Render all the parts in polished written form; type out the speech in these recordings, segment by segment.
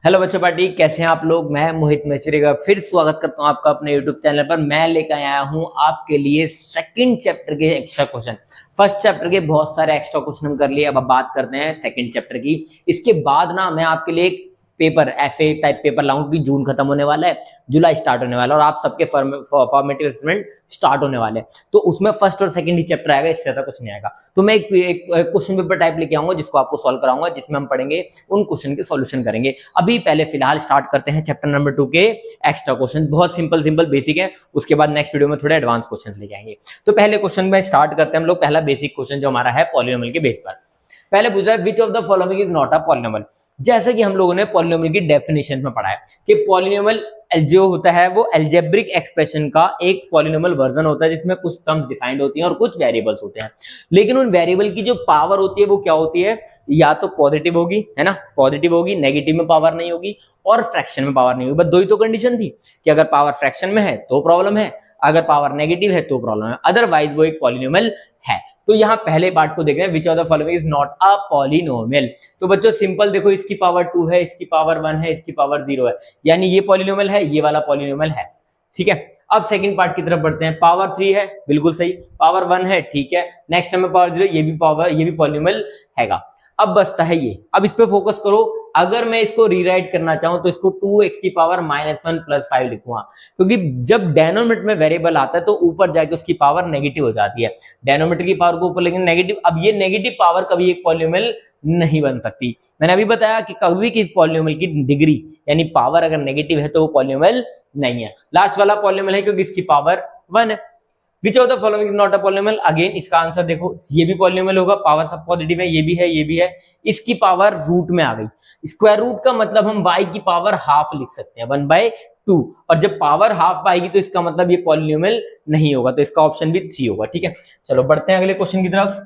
Hello बच्चों party, कैसे हैं आप लोग। मैं मोहित मेचरी का फिर स्वागत करता हूं आपका अपने यूट्यूब चैनल पर। मैं लेकर आया हूं आपके लिए सेकंड चैप्टर के एक्स्ट्रा क्वेश्चन। फर्स्ट चैप्टर के बहुत सारे एक्स्ट्रा क्वेश्चन हम कर लिए, अब बात करते हैं सेकंड चैप्टर की। इसके बाद ना मैं आपके लिए एक पेपर एफए टाइप पेपर लाऊं कि जून खत्म होने वाला है, जुलाई स्टार्ट होने वाला है और आप सबके फॉर्मेटिव असेसमेंट स्टार्ट होने वाले हैं। तो उसमें फर्स्ट और सेकंड ही चैप्टर आएगा, इससे ज्यादा कुछ नहीं आएगा। तो मैं एक क्वेश्चन पेपर टाइप लेके आऊंगा जिसको आपको सॉल्व कराऊंगा, जिसमें हम पढ़ेंगे उन क्वेश्चन के सॉल्यूशन करेंगे। अभी पहले फिलहाल स्टार्ट करते हैं चैप्टर नंबर 2 के एक्स्ट्रा क्वेश्चन। बहुत सिंपल बेसिक है, उसके बाद नेक्स्ट वीडियो में थोड़े एडवांस क्वेश्चन लेके आएंगे। तो पहले क्वेश्चन में स्टार्ट करते हैं हम लोग। पहला बेसिक क्वेश्चन जो हमारा है पॉलिनोमियल के बेस पर। पहले पूछ रहा है which of the following is not a polynomial. जैसे कि हम लोगों ने पॉलिनोमियल की डेफिनेशन में पढ़ा है कि पॉलिनोमियल जो होता है वो अलजेब्रिक एक्सप्रेशन का एक पॉलिनोमियल वर्जन होता है जिसमें कुछ टर्म्स डिफाइंड होती हैं और कुछ वेरिएबल्स होते हैं। लेकिन उन वेरिएबल की जो पावर होती है वो क्या होती है, या तो पॉजिटिव होगी, है ना, पॉजिटिव होगी, नेगेटिव में पावर नहीं होगी और फ्रैक्शन में पावर नहीं होगी। बस दो ही तो कंडीशन थी कि अगर पावर फ्रैक्शन में है तो प्रॉब्लम है, अगर पावर नेगेटिव है तो प्रॉब्लम है, अदरवाइज वो एक पॉलिनोमियल है। तो यहाँ पहले पार्ट को देख रहे हैं, which of the following is not a polynomial. तो बच्चों सिंपल देखो, इसकी पावर 2 है, इसकी पावर 1 है, इसकी पावर 0 है, यानी ये पॉलिनोमियल है, ये वाला पॉलिनोमियल है। ठीक है, अब सेकंड पार्ट की तरफ बढ़ते हैं। पावर 3 है, बिल्कुल सही। पावर 1 है, ठीक है। नेक्स्ट में पावर 0, ये भी पॉलिनोमियल हैगा। अब बचता है ये, अब इस पे फोकस करो। अगर मैं इसको रीराइट करना चाहूं तो इसको 2x की पावर -1 + 5 लिखूंगा, क्योंकि जब डेनोमिनेटर में वेरिएबल आता है तो ऊपर जाके उसकी पावर नेगेटिव हो जाती है। डेनोमिनेटर की पावर को ऊपर लेकिन नेगेटिव। अब ये नेगेटिव पावर कभी एक पॉलिनोमियल नहीं बन सकती। मैंने अभी बताया कि कभी की पॉलिनोमियल की डिग्री यानी पावर अगर नेगेटिव है तो वो पॉलिनोमियल नहीं है। लास्ट वाला पॉलिनोमियल है क्योंकि इसकी पावर 1 है। Which of the following is not a polynomial. Again इसका आंसर देखो, ये भी पॉलिनोमियल होगा, पावर सब पॉजिटिव है, ये भी है, ये भी है। इसकी पावर रूट में आ गई। स्क्वायर रूट का मतलब हम y की पावर हाफ लिख सकते हैं, 1/2। और जब पावर हाफ आएगी तो इसका मतलब ये पॉलिनोमियल नहीं होगा, तो इसका ऑप्शन भी 3 होगा। ठीक है, चलो बढ़ते हैं अगले क्वेश्चन की तरफ।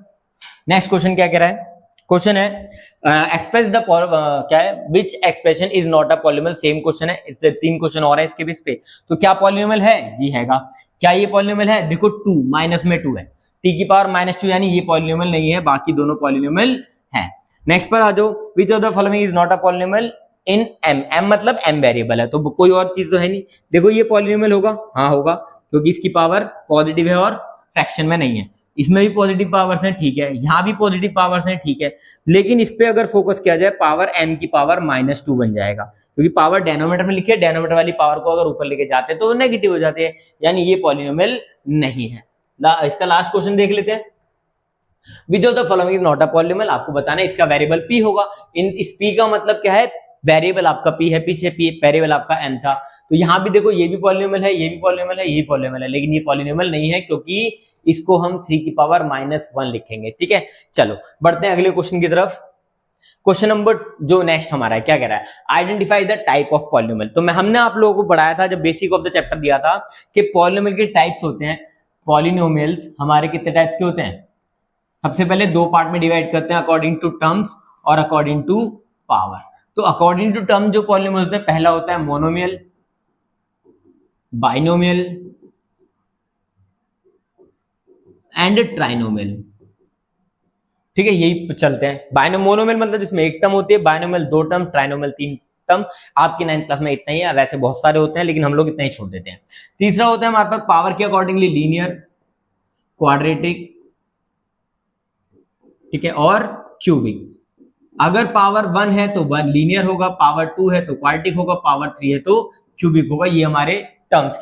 नेक्स्ट क्वेश्चन क्या कह रहा है, क्वेश्चन है एक्सप्रेस द क्या है, which expression is not a polynomial. Same question है, इससे 3 क्वेश्चन और है इसके बेस पे। तो क्या पॉलिनोमियल है, जी हैगा। क्या ये पॉलिनोमियल है, देखो 2 माइनस में 2 है, t की पावर -2, यानी ये पॉलिनोमियल नहीं है, बाकी दोनों पॉलिनोमियल है। नेक्स्ट पर आ जाओ, which of the following is not a polynomial in m मतलब m वेरिएबल है, तो कोई और चीज तो है नहीं। देखो ये पॉलिनोमियल होगा, हाँ होगा, क्योंकि इसकी पावर पॉजिटिव है और फ्रैक्शन में नहीं है। इसमें भी पॉजिटिव पावर्स हैं, ठीक है, यहाँ भी पॉजिटिव पावर्स हैं, ठीक है। लेकिन इस पे अगर फोकस किया जाए, पावर m की पावर -2 बन जाएगा, क्योंकि पावर डेनोमिनेटर में लिखी है, डेनोमिनेटर वाली पावर को अगर ऊपर लेके जाते हैं तो वो नेगेटिव हो जाते हैं, यानी ये पॉलिनोमियल नहीं है। इसका लास्ट क्वेश्चन देख लेते हैं। Which of the following is not a polynomial. आपको बताना है इसका वेरिएबल p होगा। इस p का मतलब क्या है, वेरिएबल आपका p है, पीछे p वेरिएबल आपका m था। तो यहाँ भी देखो, ये भी पॉलिनोमियल है, ये भी पॉलिनोमियल है, ये भी पॉलिनोमियल है, लेकिन ये पॉलिनोमियल नहीं है क्योंकि इसको हम 3 की पावर -1 लिखेंगे। ठीक है, चलो बढ़ते हैं अगले क्वेश्चन की तरफ। क्वेश्चन नंबर जो नेक्स्ट हमारा है, क्या कह रहा है, identify the type of polynomial. तो हमने आप लोगों को पढ़ाया था जब बेसिक ऑफ द चैप्टर दिया था कि पॉलिनोमियल के टाइप्स होते हैं। पॉलिनोमियल्स हमारे कितने टाइप्स के होते हैं, सबसे पहले 2 पार्ट में डिवाइड करते हैं, अकॉर्डिंग टू टर्म्स और अकॉर्डिंग टू पावर। तो अकॉर्डिंग टू टर्म जो पॉलिनोमियल होते हैं, पहला होता है मोनोमियल, बाइनोमियल एंड ट्राइनोमियल। ठीक है, यही चलते हैं। मोनोमियल मतलब जिसमें एक टर्म होती है, बाइनोमियल 2 टर्म, ट्राइनोमियल 3 टर्म। आपकी 9th क्लास में इतना ही है, वैसे बहुत सारे होते हैं लेकिन हम लोग इतना ही छोड़ देते हैं। तीसरा होता है हमारे पास पावर के अकॉर्डिंगली लीनियर, क्वाड्रेटिक, ठीक है, और क्यूबिक। अगर पावर 1 है तो 1 लीनियर होगा, पावर 2 है तो क्वाड्रेटिक होगा, पावर 3 है तो क्यूबिक होगा। ये हमारे टर्म्स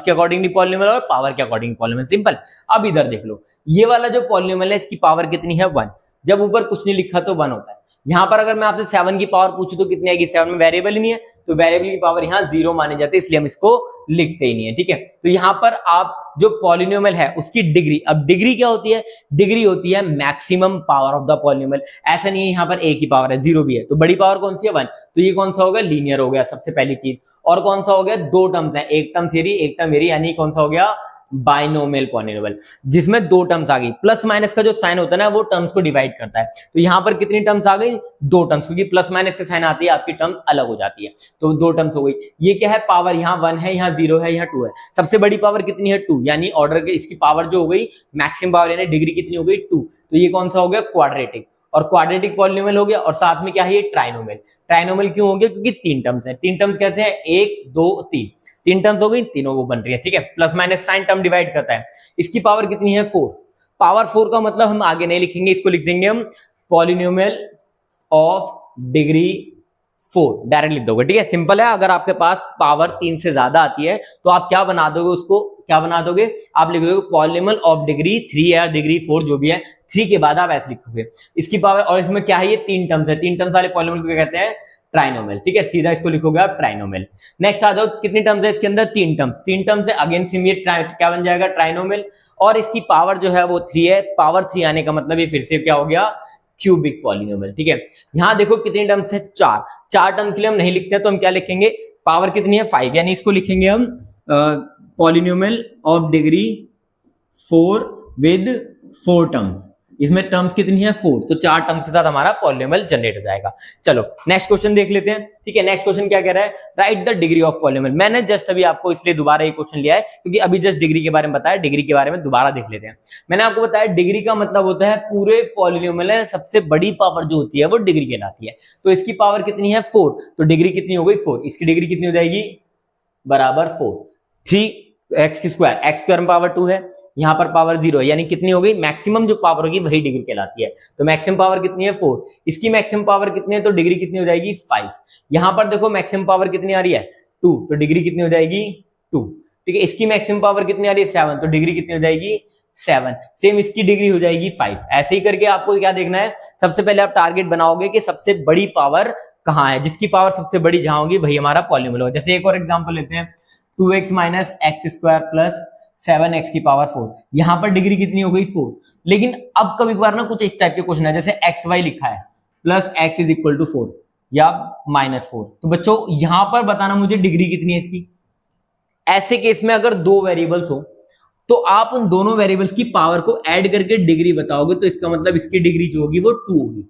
के अकॉर्डिंगली पॉलिनोमियल और पावर के अकॉर्डिंग पॉलिनोमियल। सिंपल। अब इधर देख लो, ये वाला जो पॉलिनोमियल है इसकी पावर कितनी है, 1। जब ऊपर कुछ नहीं लिखा तो 1 होता है। यहाँ पर अगर मैं आपसे 7 की पावर पूछूं तो कितनी आएगी, 7 में वेरिएबल ही नहीं है, तो वेरिएबल की पावर यहाँ 0 मानी जाती है, इसलिए हम इसको लिखते ही नहीं है। ठीक है, तो यहाँ पर आप जो पॉलिनोमियल है उसकी डिग्री, अब डिग्री क्या होती है, डिग्री होती है maximum power of the polynomial. ऐसा नहीं है यहाँ पर a की पावर है, 0 भी है, तो बड़ी पावर कौन सी है, 1। तो ये कौन सा हो गया, लीनियर हो गया, सबसे पहली चीज। और कौन सा हो गया, 2 टर्म्स है, एक टर्म थ्योरी एक टर्म वेरी, यानी कौन सा हो गया, बाइनोमियल पॉलिनोमियल, जिसमें 2 टर्म्स आ गई। प्लस माइनस का जो साइन होता है ना, वो टर्म्स को डिवाइड करता है। तो यहाँ पर कितनी टर्म्स आ गई, 2 टर्म्स, क्योंकि प्लस माइनस के साइन आती है आपकी टर्म्स अलग हो जाती है, तो 2 टर्म्स हो गई। ये क्या है, पावर यहाँ 1 है, यहाँ 0 है, यहाँ 2 है। सबसे बड़ी पावर कितनी है, 2, यानी ऑर्डर के इसकी पावर जो हो गई मैक्सिमम पावर यानी डिग्री कितनी हो गई, 2। तो ये कौन सा हो गया, क्वाड्रेटिक। और क्वाड्रेटिक पॉलिनोमियल हो गया, और साथ में क्या है, ये ट्राइनोमियल। ट्राइनोमियल क्यों हो गया? क्योंकि 3 टर्म्स है। 3 टर्म्स कैसे है? 1 2 3, 3 टर्म्स हो गई, तीनों वो बन रही है, ठीक है। Plus minus sine term divide करता है। इसकी पावर कितनी है? 4। पावर 4 का मतलब हम आगे नहीं लिखेंगे, इसको लिख देंगे हम पॉलिनोमियल ऑफ डिग्री 4, डायरेक्ट लिख दोगे, ठीक है। सिंपल है। अगर आपके पास पावर 3 से ज्यादा आती है तो आप क्या बना दोगे? उसको क्या बना दोगे? आप लिख दोगे पॉलिनोमियल ऑफ डिग्री 3 या डिग्री 4 जो भी है, 3 के बाद आप ऐसे लिखोगे इसकी पावर। और इसमें क्या है? ये 3 टर्म्स है। 3 टर्म्स वाले पॉलिनोमियल को कहते हैं ट्राइनोमियल, ठीक है। सीधा इसको लिखोगे आप ट्राइनोमियल। नेक्स्ट आ जाओ, कितनी टर्म्स है इसके अंदर? 3 टर्म्स। 3 टर्म्स है, अगेन सेम ये क्या बन जाएगा? ट्राइनोमियल। और इसकी पावर जो है वो 3 है। पावर 3 आने का मतलब ये फिर से क्या हो गया? क्यूबिक पॉलिनोमियल, ठीक है। यहां देखो कितनी टर्म्स है? 4। 4 टर्म्स के लिए हम नहीं लिखते हैं तो हम क्या लिखेंगे? पावर कितनी है? 5, यानी इसको लिखेंगे हम polynomial of degree 4 with 4 terms. इसमें टर्म्स कितनी है? 4, तो 4 टर्म्स के साथ हमारा पॉलिनोमियल जनरेट हो जाएगा। चलो नेक्स्ट क्वेश्चन देख लेते हैं, ठीक है। नेक्स्ट क्वेश्चन क्या कह रहा है? Right the degree of polynomial. मैंने जस्ट अभी आपको इसलिए दोबारा ये क्वेश्चन लिया है क्योंकि अभी जस्ट डिग्री के बारे में बताया, डिग्री के बारे में दोबारा देख लेते हैं। मैंने आपको बताया डिग्री का मतलब होता है पूरे पॉलिनोमियल है सबसे बड़ी पावर जो होती है वो डिग्री कहलाती है। तो इसकी पावर कितनी है? 4, तो डिग्री कितनी हो गई? 4। इसकी डिग्री कितनी हो जाएगी? बराबर 4। 3x² x स्क्वायर में पावर 2 है, यहां पर पावर 0 है, यानी कितनी हो गई? मैक्सिमम जो पावर होगी वही डिग्री कहलाती है। तो मैक्सिमम पावर कितनी है? 4। इसकी मैक्सिमम पावर कितनी है? तो डिग्री कितनी हो जाएगी? 5। यहां पर देखो मैक्सिमम पावर कितनी आ रही है? 2, तो डिग्री कितनी हो जाएगी? 2, ठीक है। इसकी मैक्सिमम पावर कितनी आ रही है? 7, तो डिग्री कितनी हो जाएगी? 7। सेम इसकी डिग्री हो जाएगी 5। ऐसे ही करके आपको क्या देखना है? सबसे पहले आप टारगेट बनाओगे कि सबसे बड़ी पावर कहां है, जिसकी पावर सबसे बड़ी जहां होगी वही हमारा पॉलिनोमियल होगा। जैसे एक और एग्जांपल लेते हैं, 2x minus x square plus 7x की पावर 4। यहां पर डिग्री कितनी हो गई? 4। लेकिन अब कभी बार ना कुछ इस टाइप के क्वेश्चन है, जैसे xy लिखा है plus x is equal to 4 या -4, तो बच्चों यहां पर बताना मुझे डिग्री कितनी है इसकी। ऐसे केस में अगर 2 वेरिएबल्स हो तो आप उन दोनों वेरिएबल्स की पावर को ऐड करके डिग्री बताओगे, तो इसका मतलब इसकी डिग्री जो होगी वो 2 होगी,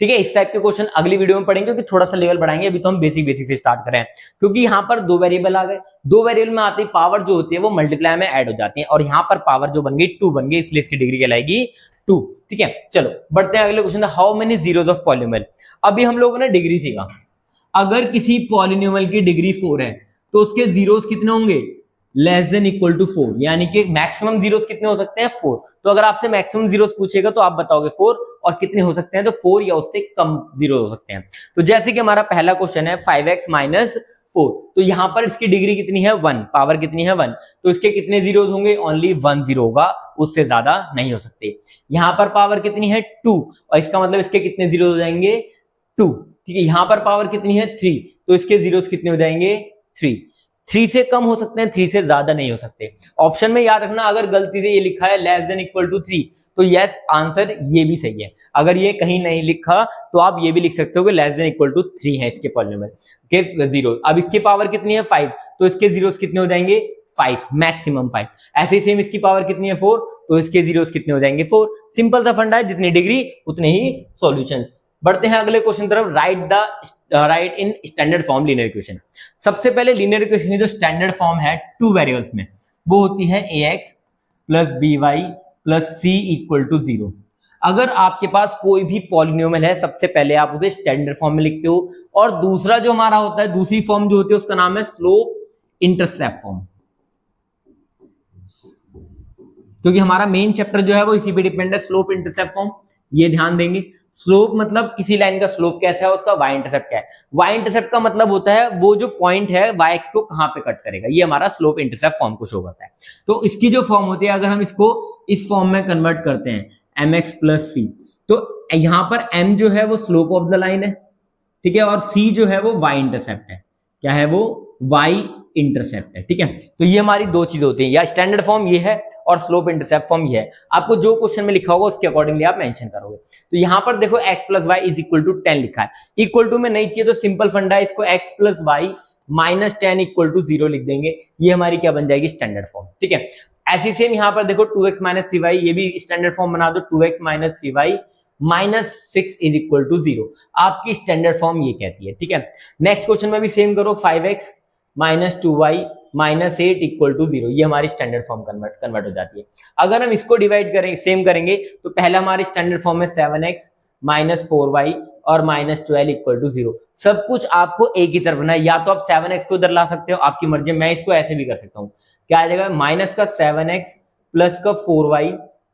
ठीक है। इस टाइप के क्वेश्चन अगली वीडियो में पढ़ेंगे क्योंकि थोड़ा सा लेवल बढ़ाएंगे, अभी तो हम बेसिक से स्टार्ट करें। क्योंकि यहाँ पर 2 वेरिएबल आ गए, 2 वेरिएबल में आते ही पावर जो होती है वो मल्टीप्लाई में ऐड हो जाती है, और यहाँ पर पावर जो बन गई 2 बन गई, इसलिए इसकी डिग्री कहलाएगी 2, ठीक है। चलो बढ़ते हैं अगले question, how many zeros of polynomial. अभी हम लोगों ने डिग्री सीखा, अगर किसी पॉलिनोमियल की डिग्री 4 है तो उसके जीरोस कितने होंगे? लेस देन इक्वल टू 4, यानी कि मैक्सिमम जीरोस कितने हो सकते हैं? 4। तो अगर आपसे मैक्सिमम जीरोस पूछेगा तो आप बताओगे 4, और कितने हो सकते हैं? तो 4 या उससे कम जीरो हो सकते हैं। तो जैसे कि हमारा पहला क्वेश्चन है 5x माइनस 4, तो यहां पर इसकी डिग्री कितनी है? 1, पावर कितनी है? 1, तो इसके कितने जीरोस होंगे? ओनली 1 जीरो होगा, उससे ज्यादा नहीं हो सकते। यहां पर पावर कितनी है? 2, और इसका मतलब इसके कितने जीरो हो जाएंगे? 2, ठीक है। यहां पर पावर कितनी है? 3, तो इसके जीरोस कितने हो जाएंगे? 3। 3 से कम हो सकते हैं, 3 से ज्यादा नहीं हो सकते। ऑप्शन में याद रखना, अगर गलती से ये लिखा है लेस देन इक्वल टू 3 तो यस आंसर ये भी सही है। अगर ये कहीं नहीं लिखा तो आप ये भी लिख सकते हो कि लेस देन इक्वल टू 3 है इसके पॉलिनोमियल के जीरो। अब इसकी पावर कितनी है? 5, तो इसके जीरोस कितने हो जाएंगे? 5, मैक्सिमम 5। ऐसे ही सेम इसकी पावर कितनी है? 4, तो इसके जीरोस कितने हो जाएंगे? 4। सिंपल सा फंडा है, जितनी डिग्री उतने ही सॉल्यूशन। बढ़ते हैं अगले क्वेश्चन तरफ, right in standard form linear equation. सबसे पहले लीनियर इक्वेशन की जो स्टैंडर्ड फॉर्म है 2 वेरिएबल्स में, वो होती है ax plus by plus c equal to 0। अगर आपके पास कोई भी पॉलिनोमियल है, सबसे पहले आप उसे स्टैंडर्ड फॉर्म में लिखते हो, और दूसरा जो हमारा होता है, दूसरी फॉर्म जो होती है उसका नाम है स्लोप इंटरसेप्ट फॉर्म, क्योंकि हमारा मेन चैप्टर जो है वो इसी पे डिपेंड है, स्लोप इंटरसेप्ट फॉर्म। ये ध्यान देंगे, स्लोप मतलब किसी लाइन का स्लोप कैसा है, उसका वाई इंटरसेप्ट क्या है। वाई इंटरसेप्ट का मतलब होता है वो जो पॉइंट है वाई एक्स को कहां पे कट करेगा, ये हमारा स्लोप इंटरसेप्ट फॉर्म को शो करता है। तो इसकी जो फॉर्म होती है, अगर हम इसको इस फॉर्म में कन्वर्ट करते हैं mx प्लस सी, तो यहां पर m जो है वो स्लोप ऑफ द लाइन है, ठीक है, और c जो है वो y इंटरसेप्ट है। क्या है वो? y इंटरसेप्ट है, ठीक है। तो ये हमारी दो चीजें होती हैं, या स्टैंडर्ड फॉर्म ये है और स्लोप इंटरसेप्ट फॉर्म ये है। आपको जो क्वेश्चन में लिखा होगा उसके अकॉर्डिंगली आप मेंशन करोगे। तो यहां पर देखो x plus y is equal to 10 लिखा है, इक्वल टू में नहीं चाहिए तो सिंपल फंडा है, इसको x plus y minus 10 equal to 0 लिख देंगे, ये हमारी क्या बन जाएगी? स्टैंडर्ड फॉर्म, ठीक है। ऐसी सेम यहां पर देखो 2x माइनस 3y, ये भी स्टैंडर्ड फॉर्म बना दो, 2x minus 3y minus 6 is equal to 0, आपकी स्टैंडर्ड फॉर्म ये कहती है, ठीक है। नेक्स्ट क्वेश्चन में भी सेम करो, 5x minus 2y minus 8 equal to 0, ये हमारी स्टैंडर्ड फॉर्म कन्वर्ट हो जाती है। अगर हम इसको डिवाइड करेंगे, सेम करेंगे, तो पहला हमारी स्टैंडर्ड फॉर्म है 7x माइनस 4y और -12 इक्वल टू 0। सब कुछ आपको एक ही तरफ ना, या तो आप 7x को उधर ला सकते हो, आपकी मर्जी। मैं इसको ऐसे भी कर सकता हूँ, क्या आ जाएगा, माइनस का 7x प्लस का 4y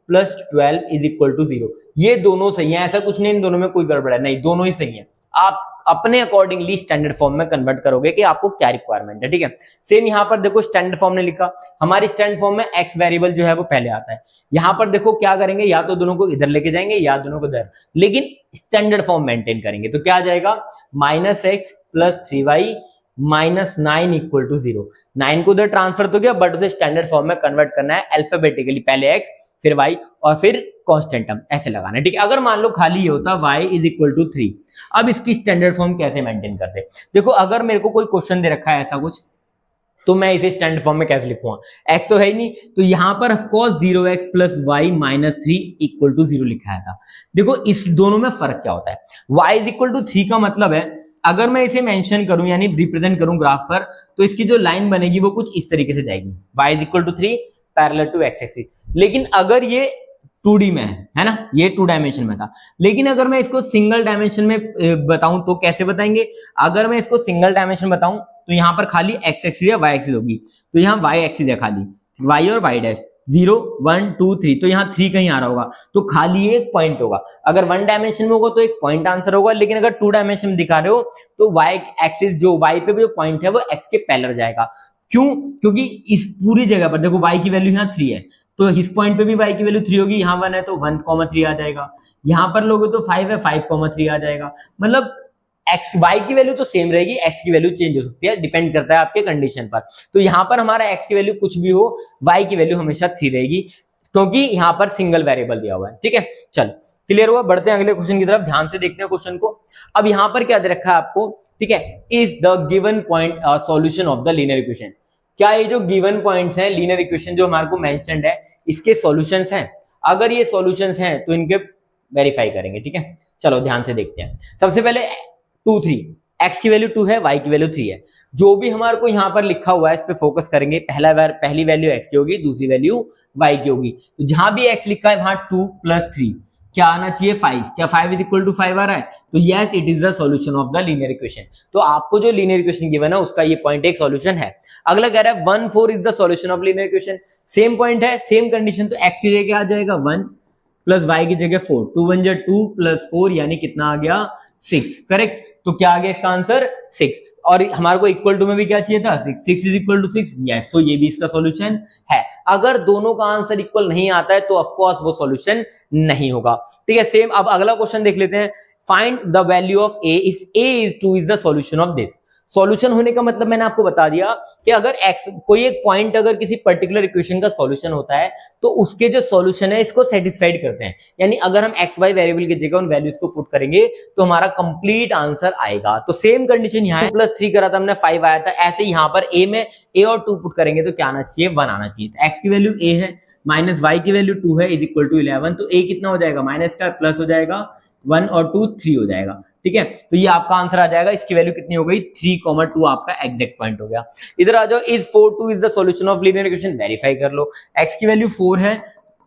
plus 12 is equal to 0। ये दोनों सही है, ऐसा कुछ नहीं इन दोनों में कोई गड़बड़ है, नहीं दोनों ही सही है। आप अपने अकॉर्डिंगली स्टैंडर्ड फॉर्म में कन्वर्ट करोगे कि आपको क्या रिक्वायरमेंट है, ठीक है। सेम यहां पर देखो स्टैंडर्ड फॉर्म ने लिखा, हमारी स्टैंडर्ड फॉर्म में एक्स वेरिएबल जो है वो पहले आता है। यहां पर देखो क्या करेंगे, या तो दोनों को इधर लेके जाएंगे या दोनों को इधर, लेकिन स्टैंडर्ड फॉर्म मेंटेन करेंगे। तो क्या आ जाएगा, -x plus 3y minus 9 equal to 0। 9 को उधर ट्रांसफर तो किया, बट उसे स्टैंडर्ड फॉर्म में कन्वर्ट करना है अल्फाबेटिकली, पहले x फिर y और फिर कांस्टेंट टर्म ऐसे लगाना है, ठीक है। अगर मान लो खाली ये होता y इज इक्वल टू 3, अब इसकी स्टैंडर्ड फॉर्म कैसे मेंटेन करते। देखो अगर मेरे को कोई क्वेश्चन दे रखा है ऐसा कुछ, तो मैं इसे स्टैंडर्ड फॉर्म में कैसे लिखूंगा, x तो है ही नहीं, तो यहां पर of course 0x plus y minus 3 equal to 0 लिखा है था। देखो इस दोनों में फर्क क्या होता है, y इज इक्वल टू 3 का मतलब है, अगर मैं इसे मेंशन करूं यानी रिप्रेजेंट करूं ग्राफ पर, तो इसकी जो लाइन बनेगी वो कुछ इस तरीके से जाएगी, y is equal to 3 parallel to x axis. लेकिन अगर ये 2D में है ना, ये 2 डायमेंशन में था, लेकिन अगर मैं इसको सिंगल डायमेंशन में बताऊं तो कैसे बताएंगे। अगर मैं इसको सिंगल डायमेंशन बताऊं तो यहां पर खाली x एक्सिस या y एक्सिस होगी, तो यहां y एक्सिस है खाली, y और y डैश 0 1 2 3, तो यहाँ 3 कहीं आ रहा होगा, तो खाली एक पॉइंट होगा। अगर 1 डायमेंशन में होगा तो एक पॉइंट आंसर होगा, लेकिन अगर 2 डायमेंशन में दिखा रहे हो तो y एक्सिस जो y पे जो पॉइंट है वो x के पैरेलल जाएगा। क्यों, क्योंकि इस पूरी जगह पर देखो y की वैल्यू यहाँ 3 है, तो इस पॉइंट पे भी y की वैल्यू 3 होगी, यहाँ 1 है तो 1,3 आ जाएगा, यहाँ पर लोगे तो 5 है 5,3 आ जाएगा। मतलब x y की वैल्यू तो सेम रहेगी, x की वैल्यू चेंज हो सकती है, डिपेंड करता है आपके कंडीशन पर। तो यहाँ पर हमारा x की वैल्यू कुछ भी हो, y की वैल्यू हमेशा 3 रहेगी, क्योंकि यहाँ पर सिंगल वेरिएबल दिया हुआ है, ठीक है। चलो क्लियर हुआ, बढ़ते हैं अगले क्वेश्चन की तरफ, ध्यान से देखते हैं क्वेश्चन को। अब यहाँ पर क्या दे रखा है आपको, ठीक है, is the given point solution of the linear equation. क्या ये जो गिवन पॉइंट्स हैं लीनियर इक्वेशन जो हमारे को मेंशन्ड है, इसके सॉल्यूशंस हैं। अगर ये सॉल्यूशंस हैं तो इनके वेरीफाई करेंगे, ठीक है। चलो ध्यान से देखते हैं। सबसे पहले 2 3, x की वैल्यू 2 है, y की वैल्यू 3 है। जो भी हमारे को यहाँ पर लिखा हुआ है इस पे फोकस करेंगे। पहली वैल्यू x की होगी, दूसरी वैल्यू y की होगी। तो जहां भी x लिखा है वहां 2 + 3 क्या आना चाहिए, 5। क्या 5 इज इक्वल टू 5 आ रहा है, तो yes it is the solution of the linear equation. तो आपको जो लीनियर इक्वेशन गिवन है उसका ये पॉइंट एक सॉल्यूशन है। अगला कह रहा है 1 4 is the solution of linear equation. Same point है, सेम कंडीशन, तो x की जगह आ जाएगा 1 प्लस y की जगह 4, 2 1 2 प्लस 4 यानी कितना आ गया 6, करेक्ट। तो क्या आ गया इसका आंसर 6, और हमारे को इक्वल टू में भी क्या चाहिए था 6, 6 इज इक्वल टू 6, यस, तो ये भी इसका सॉल्यूशन है। अगर दोनों का आंसर इक्वल नहीं आता है तो ऑफ कोर्स वो सॉल्यूशन नहीं होगा, ठीक है। सेम अब अगला क्वेश्चन देख लेते हैं, find the value of a if a is 2 is the solution of this. Solution होने का मतलब मैंने आपको बता दिया कि अगर x कोई एक पॉइंट अगर किसी पर्टिकुलर इक्वेशन का सॉल्यूशन होता है तो उसके जो सॉल्यूशन है इसको सेटिस्फाइड करते हैं। यानी अगर हम x y वेरिएबल की जगह उन वैल्यूज को पुट करेंगे तो हमारा कंप्लीट आंसर आएगा। तो सेम कंडीशन यहाँ है, +3 करा था हमने 5 आया था, ऐसे यहाँ पर a में a और 2 पुट करेंगे तो क्या आना चाहिए 1 आना चाहिए। तो x की वैल्यू a है, माइनस y की वैल्यू 2 है, इज इक्वल टू 11, तो a कितना हो जाएगा, माइनस का प्लस हो जाएगा, 1 और 2 3 हो जाएगा, ठीक है। तो ये आपका आंसर आ जाएगा। इसकी वैल्यू कितनी हो गई 3,2 आपका एग्जैक्ट पॉइंट हो गया। इधर आ जाओ, is 4 2 is the solution of linear equation, verify कर लो। x की वैल्यू 4 है,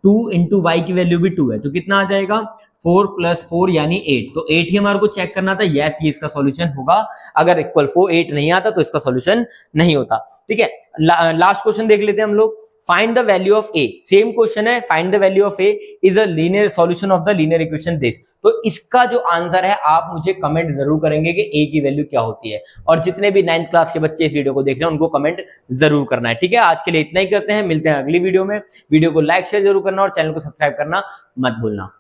2 इंटू y की वैल्यू भी 2 है, तो कितना आ जाएगा 4 + 4 यानी 8। तो 8 ही हमारे को चेक करना था, यस ये इसका सॉल्यूशन होगा। अगर इक्वल 4 8 नहीं आता तो इसका सॉल्यूशन नहीं होता, ठीक है। लास्ट क्वेश्चन देख लेते हैं हम लोग, find the value of a। Same question है, find the value of a is a linear solution of the linear equation this. तो इसका जो आंसर है आप मुझे कमेंट जरूर करेंगे कि a की वैल्यू क्या होती है, और जितने भी 9th क्लास के बच्चे इस वीडियो को देख रहे हैं उनको कमेंट जरूर करना है, ठीक है। आज के लिए इतना ही करते हैं, मिलते हैं अगली वीडियो में। वीडियो को लाइक शेयर जरूर करना और चैनल को सब्सक्राइब करना मत भूलना।